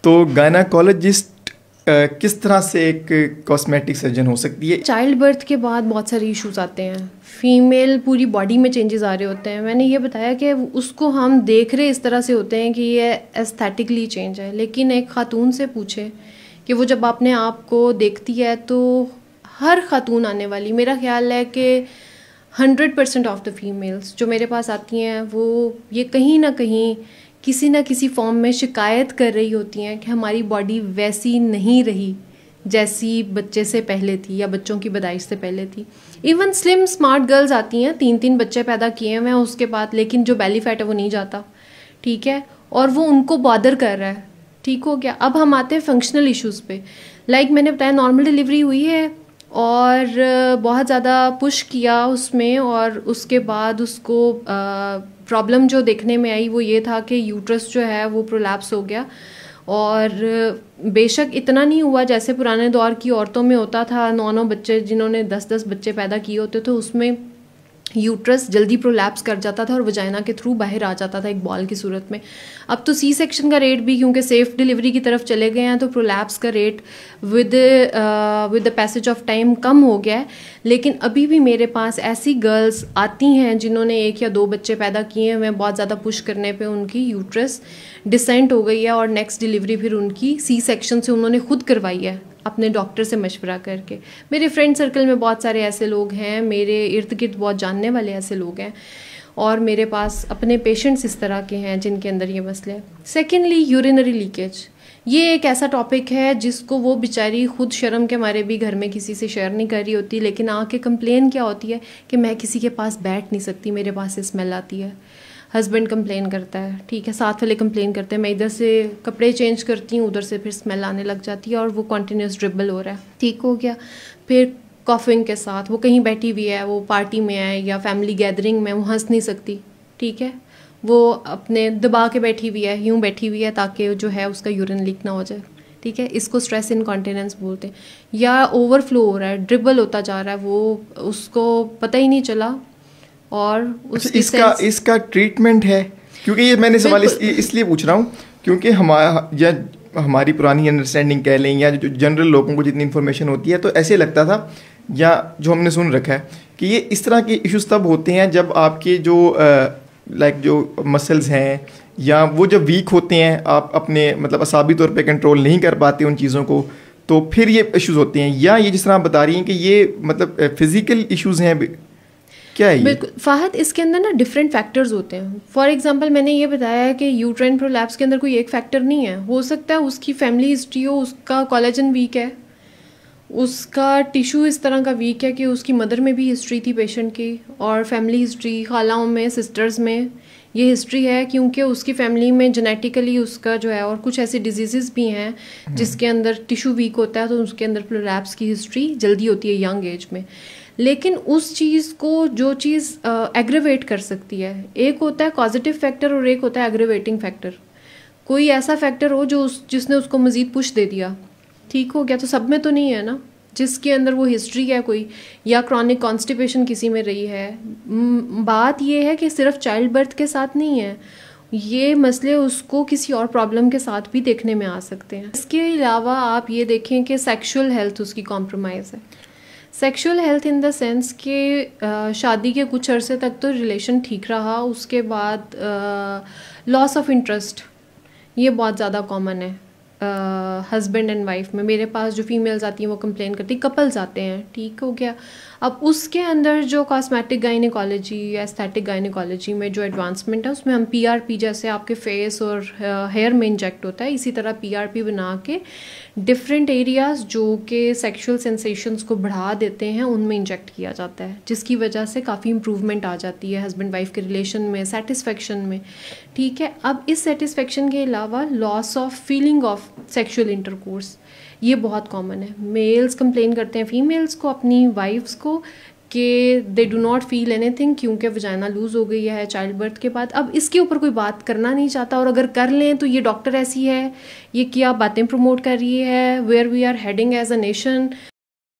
तो गायनाकोलॉजिस्ट किस तरह से एक कॉस्मेटिक सर्जन हो सकती है? चाइल्ड बर्थ के बाद बहुत सारे इश्यूज आते हैं, फीमेल पूरी बॉडी में चेंजेस आ रहे होते हैं। मैंने ये बताया कि उसको हम देख रहे इस तरह से होते हैं कि ये एस्थेटिकली चेंज है, लेकिन एक खातून से पूछे कि वो जब अपने आप को देखती है तो हर खातून आने वाली, मेरा ख्याल है कि 100% ऑफ द फीमेल्स जो मेरे पास आती हैं वो ये कहीं ना कहीं किसी ना किसी फॉर्म में शिकायत कर रही होती हैं कि हमारी बॉडी वैसी नहीं रही जैसी बच्चे से पहले थी या बच्चों की पैदाइश से पहले थी। इवन स्लिम स्मार्ट गर्ल्स आती हैं, 3-3 बच्चे पैदा किए हुए हैं उसके बाद, लेकिन जो बेली फैट है वो नहीं जाता, ठीक है, और वो उनको बॉदर कर रहा है। ठीक हो गया। अब हम आते हैं फंक्शनल इश्यूज़ पे। लाइक मैंने बताया नॉर्मल डिलीवरी हुई है और बहुत ज़्यादा पुश किया उसमें, और उसके बाद उसको प्रॉब्लम जो देखने में आई वो ये था कि यूट्रस जो है वो प्रोलैप्स हो गया, और बेशक इतना नहीं हुआ जैसे पुराने दौर की औरतों में होता था, 9-9 बच्चे जिन्होंने 10-10 बच्चे पैदा किए होते थे, उसमें यूट्रस जल्दी प्रोलैप्स कर जाता था और वजाइना के थ्रू बाहर आ जाता था एक बॉल की सूरत में। अब तो सी सेक्शन का रेट भी क्योंकि सेफ डिलीवरी की तरफ चले गए हैं तो प्रोलैप्स का rate with the passage of time कम हो गया है। लेकिन अभी भी मेरे पास ऐसी गर्ल्स आती हैं जिन्होंने 1 या 2 बच्चे पैदा किए हैं, बहुत ज़्यादा पुश करने पे उनकी यूट्रस डिसेंट हो गई है और नेक्स्ट डिलीवरी फिर उनकी सी सेक्शन से उन्होंने खुद करवाई है अपने डॉक्टर से मशवरा करके। मेरे फ्रेंड सर्कल में बहुत सारे ऐसे लोग हैं, मेरे इर्द गिर्द बहुत जानने वाले ऐसे लोग हैं, और मेरे पास अपने पेशेंट्स इस तरह के हैं जिनके अंदर ये मसले हैं। सेकेंडली यूरिनरी लीकेज, ये एक ऐसा टॉपिक है जिसको वो बेचारी खुद शर्म के मारे भी घर में किसी से शेयर नहीं कर रही होती, लेकिन आके कंप्लेन क्या होती है कि मैं किसी के पास बैठ नहीं सकती, मेरे पास से स्मेल आती है। हस्बैंड कंप्लेन करता है, ठीक है, साथ वाले कंप्लेन करते हैं, मैं इधर से कपड़े चेंज करती हूँ, उधर से फिर स्मेल आने लग जाती है और वो कॉन्टीन्यूस ड्रिबल हो रहा है। ठीक हो गया। फिर कॉफिंग के साथ वो कहीं बैठी हुई है, वो पार्टी में है या फैमिली गैदरिंग में, वो हंस नहीं सकती, ठीक है, वो अपने दबा के बैठी हुई है, यूँ बैठी हुई है ताकि जो है उसका यूरिन लीक ना हो जाए, ठीक है, इसको स्ट्रेस इनकॉन्टिनेंस बोलते हैं। या ओवरफ्लो हो रहा है, ड्रिबल होता जा रहा है, वो उसको पता ही नहीं चला और इसका ट्रीटमेंट है? क्योंकि ये मैंने सवाल इसलिए पूछ रहा हूँ क्योंकि हमारी पुरानी अंडरस्टैंडिंग कह लें या जो जनरल लोगों को जितनी इन्फॉर्मेशन होती है तो ऐसे लगता था, या जो हमने सुन रखा है कि ये इस तरह के इश्यूज तब होते हैं जब आपके जो जो मसल्स हैं या वो जब वीक होते हैं, आप अपने मतलब असाबी तौर पे कंट्रोल नहीं कर पाते उन चीज़ों को, तो फिर ये इश्यूज होते हैं। या ये जिस तरह आप बता रही हैं कि ये मतलब फिजिकल इश्यूज हैं, क्या है ये? बिल्कुल फ़ाहद, इसके अंदर ना डिफरेंट फैक्टर्स होते हैं। फॉर एग्जांपल मैंने ये बताया है कि यूट्राइन प्रोलैप्स के अंदर कोई एक फैक्टर नहीं है। हो सकता है उसकी फैमिली हिस्ट्री हो, उसका कोलेजन वीक है, उसका टिश्यू इस तरह का वीक है कि उसकी मदर में भी हिस्ट्री थी पेशेंट की, और फैमिली हिस्ट्री खालाओं में, सिस्टर्स में ये हिस्ट्री है क्योंकि उसकी फैमिली में जेनेटिकली उसका जो है, और कुछ ऐसे डिजीज़ भी हैं जिसके अंदर टिश्यू वीक होता है तो उसके अंदर प्रोलैप्स की हिस्ट्री जल्दी होती है यंग एज में। लेकिन उस चीज़ को जो चीज़ एग्रेवेट कर सकती है, एक होता है पॉजिटिव फैक्टर और एक होता है एग्रेवेटिंग फैक्टर। कोई ऐसा फैक्टर हो जो जिसने उसको मज़ीद पुश दे दिया, ठीक हो गया, तो सब में तो नहीं है ना, जिसके अंदर वो हिस्ट्री है कोई, या क्रॉनिक कॉन्स्टिपेशन किसी में रही है। बात ये है कि सिर्फ चाइल्ड बर्थ के साथ नहीं है, ये मसले उसको किसी और प्रॉब्लम के साथ भी देखने में आ सकते हैं। इसके अलावा आप ये देखें कि सेक्सुअल हेल्थ उसकी कॉम्प्रोमाइज़ है। Sexual health in the sense कि शादी के कुछ अरसे तक तो रिलेशन ठीक रहा, उसके बाद लॉस ऑफ इंटरेस्ट, ये बहुत ज़्यादा कॉमन है हस्बैंड एंड वाइफ में। मेरे पास जो फीमेल्स आती हैं वो कंप्लेन करती, कपल्स आते हैं, ठीक हो गया। अब उसके अंदर जो कॉस्मेटिक गायनेकोलॉजी या एस्थेटिक गायनेकोलॉजी में जो एडवांसमेंट है उसमें हम पीआरपी, जैसे आपके फेस और हेयर में इंजेक्ट होता है, इसी तरह पीआरपी बना के डिफरेंट एरियाज़ जो कि सेक्सुअल सेंसेशंस को बढ़ा देते हैं उनमें इंजेक्ट किया जाता है, जिसकी वजह से काफ़ी इंप्रूवमेंट आ जाती है हस्बैंड वाइफ के रिलेशन में, सेटिस्फेक्शन में, ठीक है। अब इस सेटिस्फेक्शन के अलावा loss of feeling of sexual intercourse, ये बहुत कॉमन है। मेल्स कंप्लेन करते हैं फीमेल्स को, अपनी वाइफ्स को, कि they do not feel anything क्योंकि वजाइना लूज़ हो गई है चाइल्ड बर्थ के बाद। अब इसके ऊपर कोई बात करना नहीं चाहता, और अगर कर लें तो ये डॉक्टर ऐसी है, ये क्या बातें प्रमोट कर रही है, where we are heading as a nation,